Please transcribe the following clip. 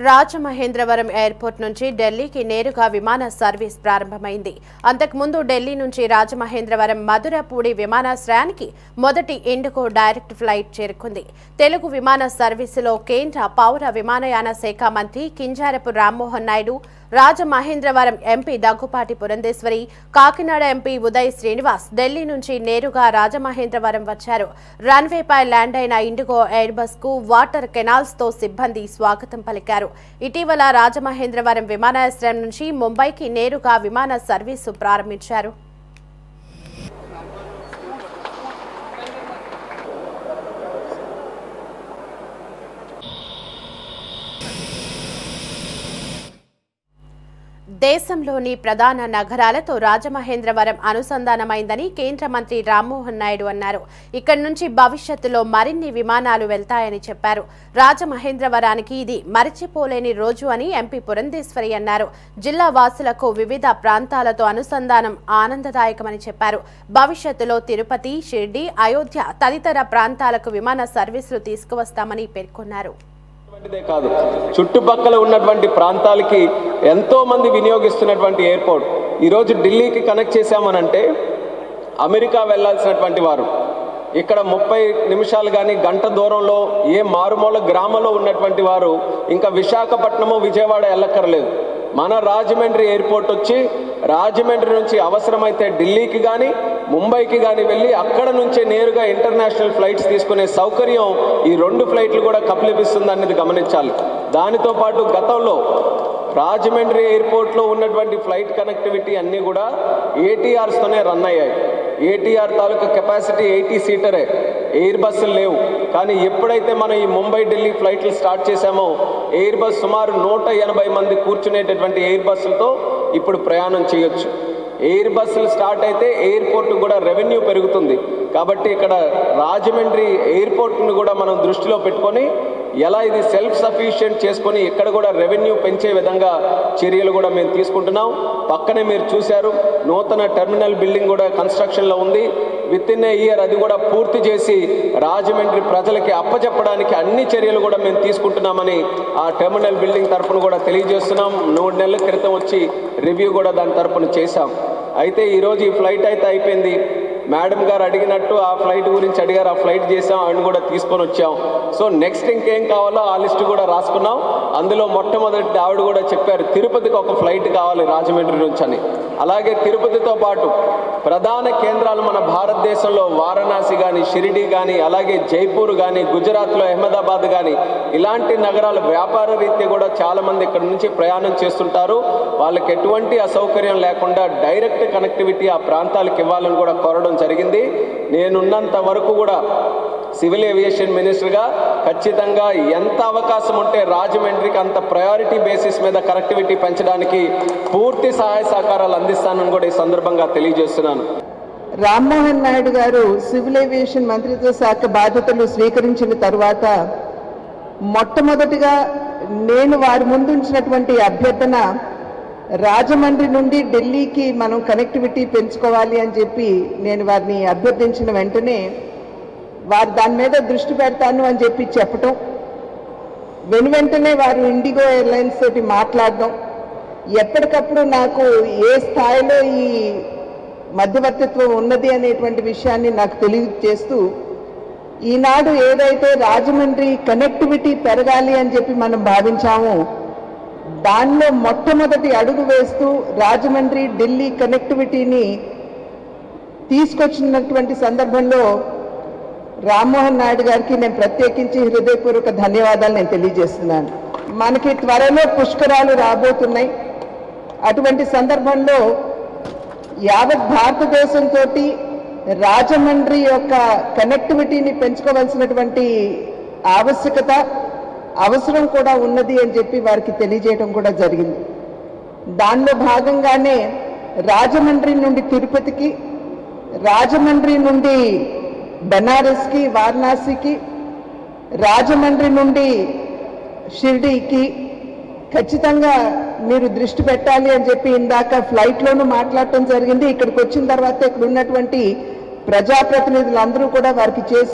Rajamahendravaram airport నుంచి ఢిల్లీకి నేరుగా విమాన సర్వీస్ ప్రారంభమైంది. అంతకుముందు ఢిల్లీ నుంచి రాజమహేంద్రవరం మధురపూడి విమానాశ్రయానికి మొదటి ఇండిగో డైరెక్ట్ ఫ్లైట్ చేరుకుంది. తెలుగు విమాన సర్వీసులో కేంద్ర పౌర విమానయాన శాఖ మంత్రి కింజారపు రామ్మోహన్ నాయుడు, రాజమహేంద్రవరం ఎంపీ దగ్గుపాటి పురంధేశ్వరి, కాకినాడ ఎంపీ ఉదయ్ శ్రీనివాస్ ఢిల్లీ నుంచి నేరుగా రాజమహేంద్రవరం వచ్చారు. రన్వేపై ల్యాండ్ అయిన ఇండిగో ఎయిర్ బస్ కు వాటర్ కెనాల్స్ తో సిబ్బంది స్వాగతం పలికారు. ఇటీవల రాజమహేంద్రవరం విమానాశ్రయం నుంచి ముంబైకి నేరుగా విమాన సర్వీసు ప్రారంభించారు. దేశంలోని ప్రధాన నగరాలతో రాజమహేంద్రవరం అనుసంధానమైందని కేంద్ర మంత్రి రామ్మోహన్ నాయుడు అన్నారు. ఇక్కడి నుంచి భవిష్యత్తులో మరిన్ని విమానాలు వెళ్తాయని చెప్పారు. రాజమహేంద్రవరానికి ఇది మరిచిపోలేని రోజు అని ఎంపీ పురంధేశ్వరి అన్నారు. జిల్లా వాసులకు వివిధ ప్రాంతాలతో అనుసంధానం ఆనందదాయకమని చెప్పారు. భవిష్యత్తులో తిరుపతి, షిర్డీ, అయోధ్య తదితర ప్రాంతాలకు విమాన సర్వీసులు తీసుకువస్తామని పేర్కొన్నారు. కాదు, చుట్టుపక్కల ఉన్నటువంటి ప్రాంతాలకి ఎంతో మంది వినియోగిస్తున్నటువంటి ఎయిర్పోర్ట్ ఈరోజు ఢిల్లీకి కనెక్ట్ చేశామనంటే అమెరికా వెళ్లాల్సినటువంటి వారు ఇక్కడ 30 నిమిషాలు కానీ గంట దూరంలో ఏ మారుమూల గ్రామంలో ఉన్నటువంటి వారు ఇంకా విశాఖపట్నము, విజయవాడ వెళ్ళక్కర్లేదు. మన రాజమండ్రి ఎయిర్పోర్ట్ వచ్చి రాజమండ్రి నుంచి అవసరమైతే ఢిల్లీకి కానీ ముంబైకి కానీ వెళ్ళి అక్కడ నుంచే నేరుగా ఇంటర్నేషనల్ ఫ్లైట్స్ తీసుకునే సౌకర్యం ఈ 2 ఫ్లైట్లు కూడా కప్పలిపిస్తుంది అనేది గమనించాలి. దానితో పాటు గతంలో రాజమండ్రి ఎయిర్పోర్ట్లో ఉన్నటువంటి ఫ్లైట్ కనెక్టివిటీ అన్నీ కూడా ఏటీఆర్స్తోనే రన్ అయ్యాయి. ఏటీఆర్ తాలూకా కెపాసిటీ 80 సీటరే, ఎయిర్ బస్సులు లేవు. కానీ ఎప్పుడైతే మనం ఈ ముంబై ఢిల్లీ ఫ్లైట్లు స్టార్ట్ చేశామో ఎయిర్ బస్ సుమారు 180 మంది కూర్చునేటటువంటి ఎయిర్ బస్సులతో ఇప్పుడు ప్రయాణం చేయొచ్చు. ఎయిర్ బస్సులు స్టార్ట్ అయితే ఎయిర్పోర్ట్ కూడా రెవెన్యూ పెరుగుతుంది. కాబట్టి ఇక్కడ రాజమండ్రి ఎయిర్పోర్ట్ను కూడా మనం దృష్టిలో పెట్టుకొని ఎలా ఇది సెల్ఫ్ సఫిషియెంట్ చేసుకొని ఇక్కడ కూడా రెవెన్యూ పెంచే విధంగా చర్యలు కూడా మేము తీసుకుంటున్నాం. పక్కనే మీరు చూశారు, నూతన టెర్మినల్ బిల్డింగ్ కూడా కన్స్ట్రక్షన్లో ఉంది. విత్ ఇన్ ఏ ఇయర్ అది కూడా పూర్తి చేసి రాజమండ్రి ప్రజలకి అప్పచెప్పడానికి అన్ని చర్యలు కూడా మేము తీసుకుంటున్నామని ఆ టెర్మినల్ బిల్డింగ్ తరఫున కూడా తెలియజేస్తున్నాం. 3 నెలల క్రితం వచ్చి రివ్యూ కూడా దాని తరఫున చేశాం. అయితే ఈరోజు ఈ ఫ్లైట్ అయితే అయిపోయింది. మేడం గారు అడిగినట్టు ఆ ఫ్లైట్ గురించి అడిగారు, ఆ ఫ్లైట్ చేసాం, ఆయన కూడా తీసుకొని వచ్చాం. సో నెక్స్ట్ ఇంకేం కావాలో ఆ లిస్ట్ కూడా రాసుకున్నాం. అందులో మొట్టమొదటి ఆవిడ కూడా చెప్పారు తిరుపతికి ఒక ఫ్లైట్ కావాలి రాజమండ్రి నుంచి అని. అలాగే తిరుపతితో పాటు ప్రధాన కేంద్రాలు మన భారతదేశంలో వారణాసి కానీ, షిరిడి కానీ, అలాగే జైపూర్ కానీ, గుజరాత్లో అహ్మదాబాద్ కానీ ఇలాంటి నగరాలు వ్యాపార రీత్యా కూడా చాలామంది ఇక్కడ నుంచి ప్రయాణం చేస్తుంటారు. వాళ్ళకి ఎటువంటి అసౌకర్యం లేకుండా డైరెక్ట్ కనెక్టివిటీ ఆ ప్రాంతాలకు ఇవ్వాలని కూడా కోరడం జరిగింది. నేనున్నంత వరకు కూడా సివిల్ ఏవియేషన్ మినిస్టర్గా ఖచ్చితంగా ఎంత అవకాశం ఉంటే రాజమండ్రికి అంత ప్రయారిటీ బేసిస్ మీద కనెక్టివిటీ పెంచడానికి పూర్తి సహాయ సహకారాలు అందిస్తానని కూడా ఈ సందర్భంగా తెలియజేస్తున్నాను. రామ్మోహన్ నాయుడు గారు సివిల్ ఏవియేషన్ మంత్రిత్వ శాఖ బాధ్యతలు స్వీకరించిన తర్వాత మొట్టమొదటిగా నేను వారి ముందుంచినటువంటి అభ్యర్థన రాజమండ్రి నుండి ఢిల్లీకి మనం కనెక్టివిటీ పెంచుకోవాలి అని చెప్పి నేను వారిని అభ్యర్థించిన వెంటనే వారు దాని మీద దృష్టి పెడతాను అని చెప్పి చెప్పటం, వెంటనే వారు ఇండిగో ఎయిర్లైన్స్ తోటి మాట్లాడడం, ఎప్పటికప్పుడు నాకు ఏ స్థాయిలో ఈ మధ్యవర్తిత్వం ఉన్నది అనేటువంటి విషయాన్ని నాకు తెలియజేస్తూ ఈనాడు ఏదైతే రాజమండ్రి కనెక్టివిటీ పెరగాలి అని చెప్పి మనం భావించామో దానిలో మొట్టమొదటి అడుగు వేస్తూ రాజమండ్రి ఢిల్లీ కనెక్టివిటీని తీసుకొచ్చినటువంటి సందర్భంలో రామ్మోహన్ నాయుడు గారికి నేను ప్రత్యేకించి హృదయపూర్వక ధన్యవాదాలు నేను తెలియజేస్తున్నాను. మనకి త్వరలో పుష్కరాలు రాబోతున్నాయి. అటువంటి సందర్భంలో యావత్ భారతదేశంతో రాజమండ్రి యొక్క కనెక్టివిటీని పెంచుకోవాల్సినటువంటి ఆవశ్యకత, అవసరం కూడా ఉన్నది అని చెప్పి వారికి తెలియజేయడం కూడా జరిగింది. దానిలో భాగంగానే రాజమండ్రి నుండి తిరుపతికి, రాజమండ్రి నుండి బెనారస్కి, వారణాసికి, రాజమండ్రి నుండి షిర్డీకి ఖచ్చితంగా మీరు దృష్టి పెట్టాలి అని చెప్పి ఇందాక ఫ్లైట్లోనూ మాట్లాడటం జరిగింది. ఇక్కడికి వచ్చిన తర్వాత ఇక్కడ ఉన్నటువంటి ప్రజాప్రతినిధులందరూ కూడా వారికి చేసి